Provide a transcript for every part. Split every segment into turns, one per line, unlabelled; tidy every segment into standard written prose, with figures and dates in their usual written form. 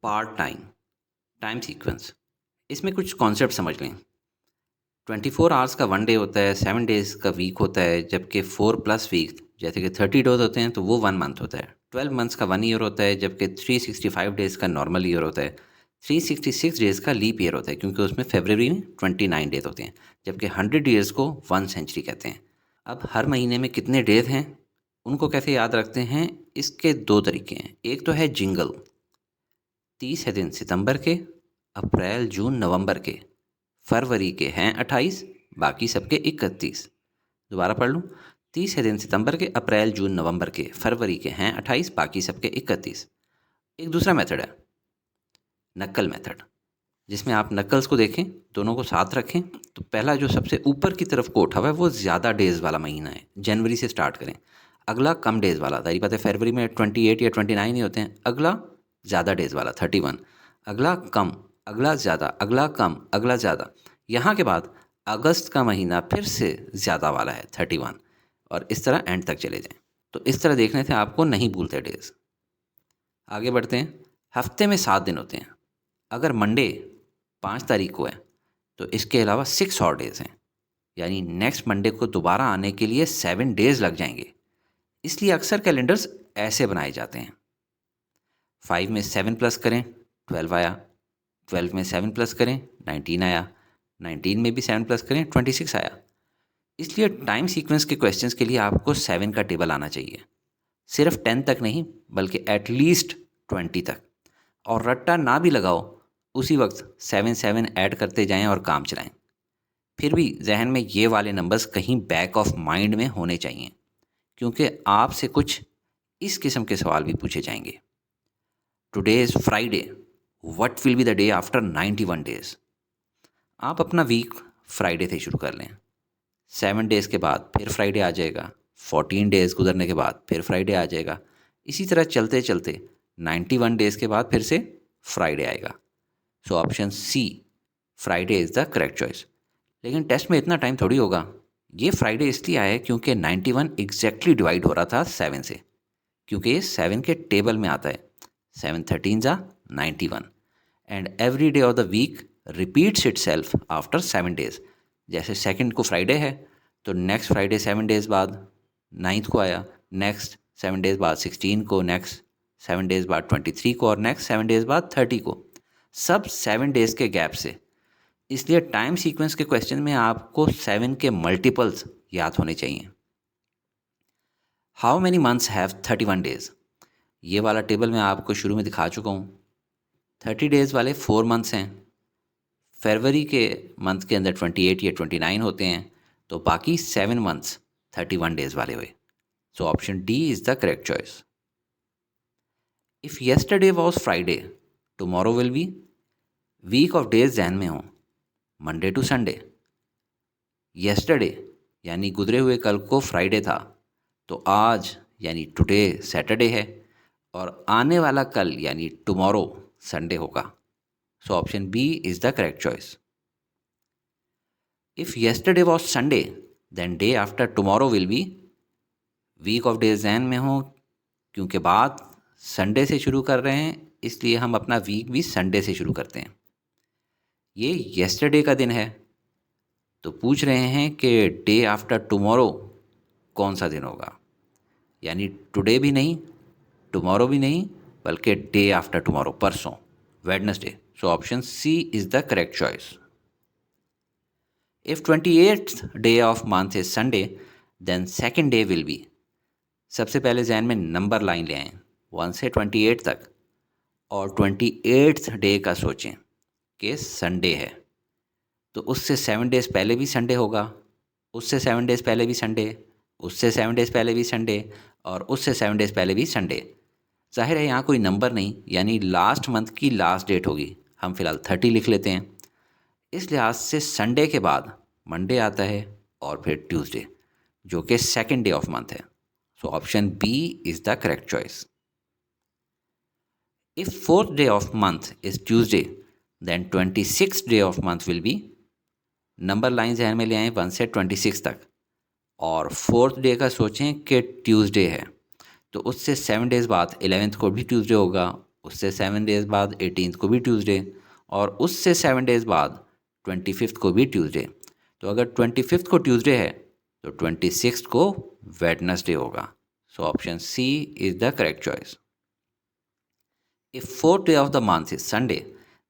Part time time sequence. इसमें कुछ concept समझ लें। 24 आवर्स का वन डे होता है, 7 डेज़ का वीक होता है, जबकि 4+वीक जैसे कि 30 डेज होते हैं तो वो 1 मंथ होता है। 12 मंथ्स का 1 ईयर होता है, जबकि 365 डेज़ का नॉर्मल ईयर होता है। 366 डेज़ का लीप ईयर होता है, क्योंकि उसमें फरवरी में 29 डेज होते हैं, जबकि 100 ईयर्स को 1 सेंचुरी कहते हैं। अब हर महीने में कितने डेज हैं, उनको कैसे याद रखते हैं, इसके दो तरीके हैं। एक तो है जिंगल। 30 है दिन सितंबर के, अप्रैल जून नवंबर के, फरवरी के हैं 28, बाकी सबके 31। दोबारा पढ़ लूँ। 30 है दिन सितंबर के, अप्रैल जून नवंबर के, फरवरी के हैं 28, बाकी सबके 31। एक दूसरा मेथड है नक्कल मेथड, जिसमें आप नक्कल्स को देखें, दोनों को साथ रखें। तो पहला जो सबसे ऊपर की तरफ को उठा हुआ है वो ज़्यादा डेज़ वाला महीना है, जनवरी से स्टार्ट करें। अगला कम डेज़ वाला, तारी बात है फरवरी में 28 या 29 ही होते हैं। अगला ज़्यादा डेज़ वाला 31, अगला कम, अगला ज़्यादा, अगला कम, अगला ज़्यादा। यहाँ के बाद अगस्त का महीना फिर से ज़्यादा वाला है 31, और इस तरह एंड तक चले जाएं। तो इस तरह देखने से आपको नहीं भूलते डेज़। आगे बढ़ते हैं। हफ्ते में 7 दिन होते हैं। अगर मंडे 5 तारीख को है तो इसके अलावा 6 और डेज़ हैं, यानी नेक्स्ट मंडे को दोबारा आने के लिए 7 डेज़ लग जाएंगे। इसलिए अक्सर कैलेंडर्स ऐसे बनाए जाते हैं। 5 में 7 प्लस करें 12 आया, 12 में 7 प्लस करें 19 आया, 19 में भी 7 प्लस करें 26 आया। इसलिए टाइम सीक्वेंस के क्वेश्चंस के लिए आपको 7 का टेबल आना चाहिए। सिर्फ 10 तक नहीं, बल्कि एटलीस्ट 20 तक। और रट्टा ना भी लगाओ, उसी वक्त 7 ऐड करते जाएं और काम चलाएं। फिर भी जहन में ये वाले नंबर्स कहीं बैक ऑफ माइंड में होने चाहिए, क्योंकि आपसे कुछ इस किस्म के सवाल भी पूछे जाएंगे। Today is Friday, what will be the day after 91 days. आप अपना वीक फ्राइडे से शुरू कर लें। 7 डेज़ के बाद फिर फ्राइडे आ जाएगा, 14 डेज़ गुजरने के बाद फिर फ्राइडे आ जाएगा। इसी तरह चलते चलते 91 डेज़ के बाद फिर से फ्राइडे आएगा। So option C, Friday is the correct choice. लेकिन टेस्ट में इतना टाइम थोड़ी होगा। ये फ्राइडे इसलिए आया है क्योंकि 91 एग्जैक्टली डिवाइड हो रहा था 7 से, क्योंकि ये 7 के टेबल में आता है। 7 13 जा 91, and every day of the week repeats itself after 7 days. जैसे सेकंड को फ्राइडे है तो नेक्स्ट फ्राइडे 7 डेज़ बाद 9th को आया, नेक्स्ट 7 डेज़ बाद 16 को, नेक्स्ट 7 डेज़ बाद 23 को, और नेक्स्ट 7 डेज़ बाद 30 को, सब 7 डेज़ के गैप से। इसलिए टाइम सीक्वेंस के क्वेश्चन में आपको 7 के मल्टीपल्स याद होने चाहिए। How many months have 31 days. ये वाला टेबल मैं आपको शुरू में दिखा चुका हूँ। 30 डेज़ वाले 4 मंथ्स हैं। फरवरी के मंथ के अंदर 28 या 29 होते हैं, तो बाकी 7 मंथ्स 31 डेज़ वाले हुए। So option D is the correct choice. If yesterday was Friday, tomorrow will be. Week of days जहन में हो, मंडे टू संडे। येस्टरडे यानी गुजरे हुए कल को फ्राइडे था, तो आज यानी टुडे सैटरडे है, और आने वाला कल यानी टुमारो संडे होगा। So option B is the correct choice. If yesterday was Sunday, then day after tomorrow will be. Week of days जहन में हो, क्योंकि बात संडे से शुरू कर रहे हैं, इसलिए हम अपना वीक भी संडे से शुरू करते हैं। ये येस्टरडे का दिन है, तो पूछ रहे हैं कि डे आफ्टर टुमारो कौन सा दिन होगा। यानी टुडे भी नहीं, टुमारो भी नहीं, बल्कि डे आफ्टर टुमारो, परसों, Wednesday. So option C is the correct choice. If 28th day of month is Sunday, then second day will be. सबसे पहले जहन में नंबर लाइन ले आएँ 1 से 28 तक, और 28th डे का सोचें कि संडे है, तो उससे 7 डेज़ पहले भी संडे होगा, उससे 7 डेज़ पहले भी संडे, उससे 7 डेज़ पहले भी संडे, और उससे 7 डेज़ पहले भी संडे। जाहिर है यहाँ कोई नंबर नहीं, यानी लास्ट मंथ की लास्ट डेट होगी। हम फिलहाल 30 लिख लेते हैं। इस लिहाज से संडे के बाद मंडे आता है, और फिर ट्यूसडे, जो कि सेकेंड डे ऑफ मंथ है। So option B is the correct choice. If fourth day of month is Tuesday, then 26th day of month will be. Number line जहन में ले आएँ 1 से 26 तक, और फोर्थ डे का सोचें कि ट्यूसडे है, तो उससे 7 डेज़ बाद 11th को भी ट्यूसडे होगा, उससे 7 डेज़ बाद 18th को भी ट्यूसडे, और उससे 7 डेज़ बाद 25th को भी ट्यूसडे। तो अगर 25th को ट्यूसडे है तो 26th को वेडनेसडे होगा। So option C is the correct choice. If 4th day of the month is Sunday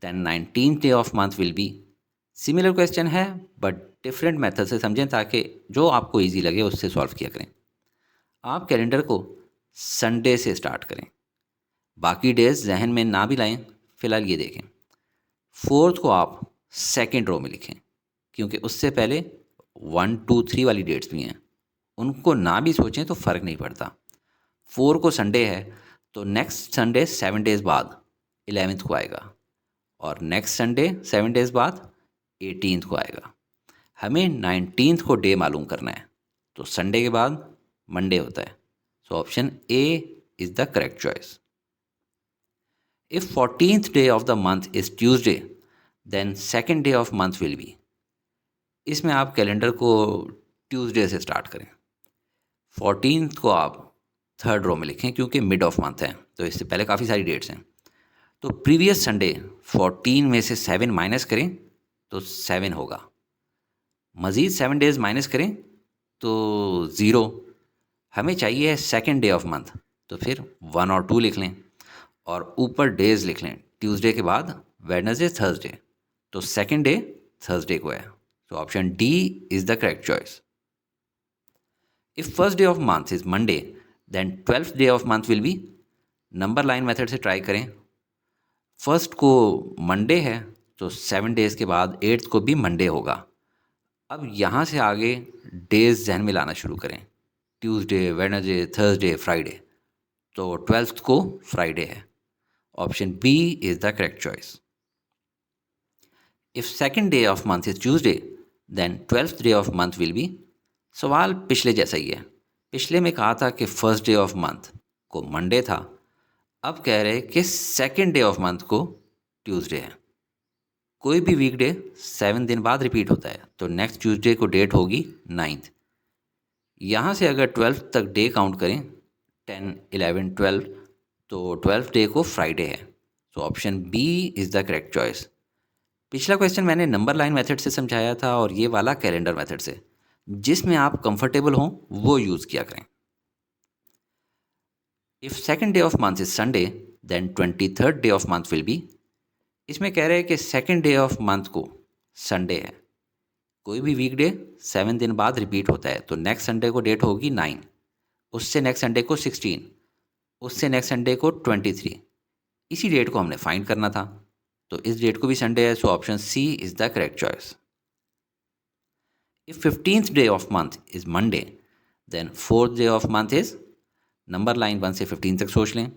then 19th day of month will be. Similar question है बट डिफरेंट मेथड से समझें ताकि जो आपको इजी लगे उससे सॉल्व किया करें। आप कैलेंडर को संडे से स्टार्ट करें, बाकी डेज जहन में ना भी लाएं। फ़िलहाल ये देखें, 4th को आप सेकेंड रो में लिखें क्योंकि उससे पहले 1, 2, 3 वाली डेट्स भी हैं, उनको ना भी सोचें तो फ़र्क नहीं पड़ता। 4 को संडे है तो नेक्स्ट संडे 7 डेज़ बाद 11th को आएगा, और नेक्स्ट संडे 7 डेज़ बाद 18th को आएगा। हमें 19th को डे मालूम करना है, तो संडे के बाद मंडे होता है। So option A is the correct choice. If 14th day of the month is Tuesday then second day of month will be. इसमें आप कैलेंडर को ट्यूसडे से स्टार्ट करें। 14th को आप थर्ड रो में लिखें क्योंकि मिड ऑफ मंथ है, तो इससे पहले काफ़ी सारी डेट्स हैं। तो प्रीवियस संडे 14 में से 7 माइनस करें तो 7 होगा, मज़ीद 7 डेज़ माइनस करें तो 0। हमें चाहिए है सेकेंड डे ऑफ मंथ, तो फिर 1 और 2 लिख लें और ऊपर डेज़ लिख लें। ट्यूसडे के बाद वेडनेसडे, थर्सडे, तो सेकेंड डे थर्सडे को है। तो option D is the correct choice. If first day of month is Monday then 12th day of month will be. Number line method से ट्राई करें। फर्स्ट को Monday है तो 7 days के बाद 8th को भी मंडे होगा। अब यहाँ से आगे डेज़ जहन में लाना शुरू करें, ट्यूसडे, वेडनेसडे, थर्सडे, फ्राइडे, तो 12th को फ्राइडे है। Option B is the correct choice. If second day of month is Tuesday then 12th day of month will be. सवाल पिछले जैसा ही है। पिछले में कहा था कि फर्स्ट डे ऑफ मंथ को मंडे था, अब कह रहे कि सेकेंड डे ऑफ मंथ को ट्यूसडे है। कोई भी वीकडे 7 दिन बाद रिपीट होता है, तो नेक्स्ट ट्यूसडे को डेट होगी 9th। यहाँ से अगर 12th तक डे काउंट करें 10, 11, 12, तो 12th डे को फ्राइडे है। तो option B is the correct choice. पिछला क्वेश्चन मैंने नंबर लाइन मेथड से समझाया था और ये वाला कैलेंडर मेथड से। जिसमें आप कंफर्टेबल हों वो यूज़ किया करें। If second day of month is Sunday then 23rd day of month will be. इसमें कह रहे हैं कि सेकेंड डे ऑफ मंथ को संडे है। कोई भी वीकडे 7 दिन बाद रिपीट होता है, तो नेक्स्ट संडे को डेट होगी 9, उससे नेक्स्ट संडे को 16, उससे नेक्स्ट संडे को 23। इसी डेट को हमने फाइंड करना था, तो इस डेट को भी संडे है। So option C is the correct choice. If 15th day of month is Monday then 4th day of month is. Number line 1 से 15 तक सोच लें।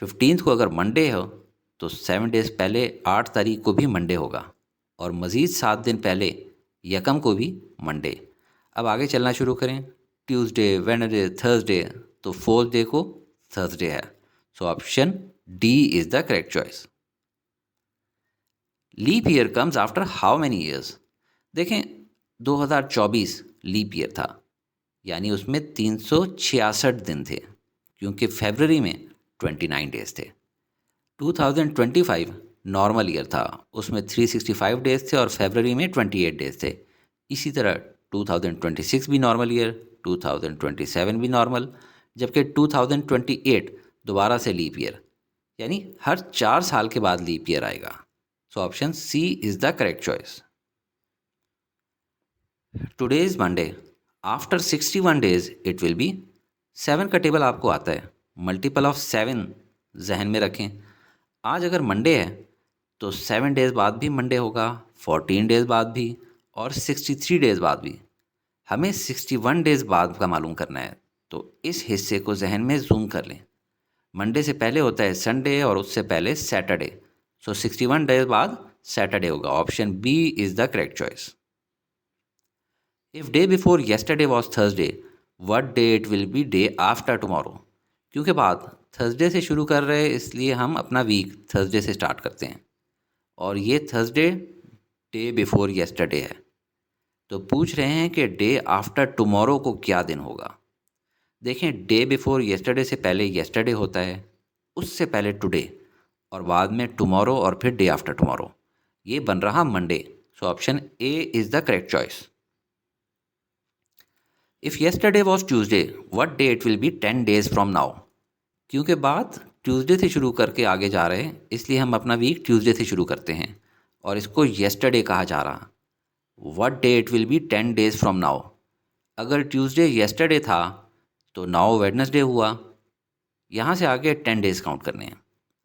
15th को अगर मंडे हो तो 7 डेज़ पहले 8 तारीख को भी मंडे होगा, और मज़ीद 7 दिन पहले यकम को भी मंडे। अब आगे चलना शुरू करें, ट्यूसडे, वेडनेसडे, थर्सडे, तो 4th डे को थर्सडे है। So option D is the correct choice. Leap year comes after how many years. देखें 2024 लीप ईयर था, यानी उसमें 366 दिन थे क्योंकि फरवरी में 29 डेज़ थे। 2025 नॉर्मल ईयर था, उसमें 365 डेज़ थे और फरवरी में 28 डेज़ थे। इसी तरह 2026 भी नॉर्मल ईयर, 2027 भी नॉर्मल, जबकि 2028 दोबारा से लीप ईयर, यानी हर 4 साल के बाद लीप ईयर आएगा। So option C is the correct choice. Today is Monday, after 61 days it will be. 7 का टेबल आपको आता है, मल्टीपल ऑफ 7 जहन में रखें। आज अगर मंडे है तो 7 डेज़ बाद भी मंडे होगा, 14 डेज़ बाद भी, और 63 डेज़ बाद भी। हमें 61 डेज़ बाद का मालूम करना है, तो इस हिस्से को जहन में जूम कर लें। मंडे से पहले होता है संडे और उससे पहले सैटरडे, सो 61 डेज़ बाद सैटरडे होगा। Option B is the correct choice. If day before yesterday was Thursday what day it will be day after tomorrow. क्योंकि बात थर्सडे से शुरू कर रहे हैं इसलिए हम अपना वीक थर्सडे से स्टार्ट करते हैं, और ये थर्सडे डे बिफोर येस्टरडे है। तो पूछ रहे हैं कि डे आफ्टर टुमारो को क्या दिन होगा। देखें डे बिफोर येस्टरडे से पहले येस्टरडे होता है, उससे पहले टुडे और बाद में टुमारो और फिर डे आफ्टर टुमारो, ये बन रहा Monday. So option A is the correct choice. If yesterday was Tuesday what day it will B 10 days from now. क्योंकि बात ट्यूसडे से शुरू करके आगे जा रहे हैं, इसलिए हम अपना वीक ट्यूसडे से शुरू करते हैं और इसको येस्टरडे कहा जा रहा। What day it will B 10 days from now. अगर ट्यूसडे येस्टरडे था तो नाउ वेडनेसडे हुआ। यहाँ से आगे 10 days काउंट करने हैं।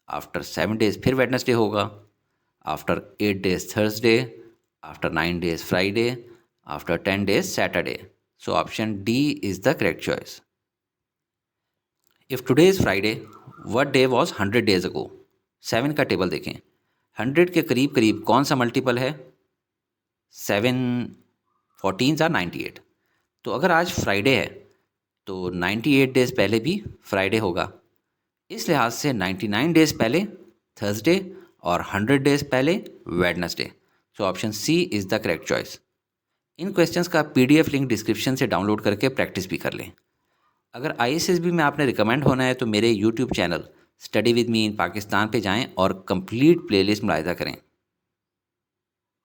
आफ्टर 7 days फिर वेडनेसडे होगा, after 8 days Thursday, after 9 days Friday, after 10 days Saturday. So option D is the correct choice. If today is Friday what day was 100 days अगो। 7 का table देखें, 100 के करीब करीब कौन सा मल्टीपल है? 7 14 are 98। तो अगर आज फ्राइडे है तो 98 days पहले भी फ्राइडे होगा। इस लिहाज से 99 days पहले थर्सडे और 100 days पहले Wednesday. So option C is the correct choice. इन क्वेश्चंस का PDF लिंक डिस्क्रिप्शन से डाउनलोड करके प्रैक्टिस भी कर लें। अगर ISSB में आपने रिकमेंड होना है तो मेरे YouTube channel study with me in Pakistan पे जाएं और कंप्लीट प्लेलिस्ट मुलाहिदा करें।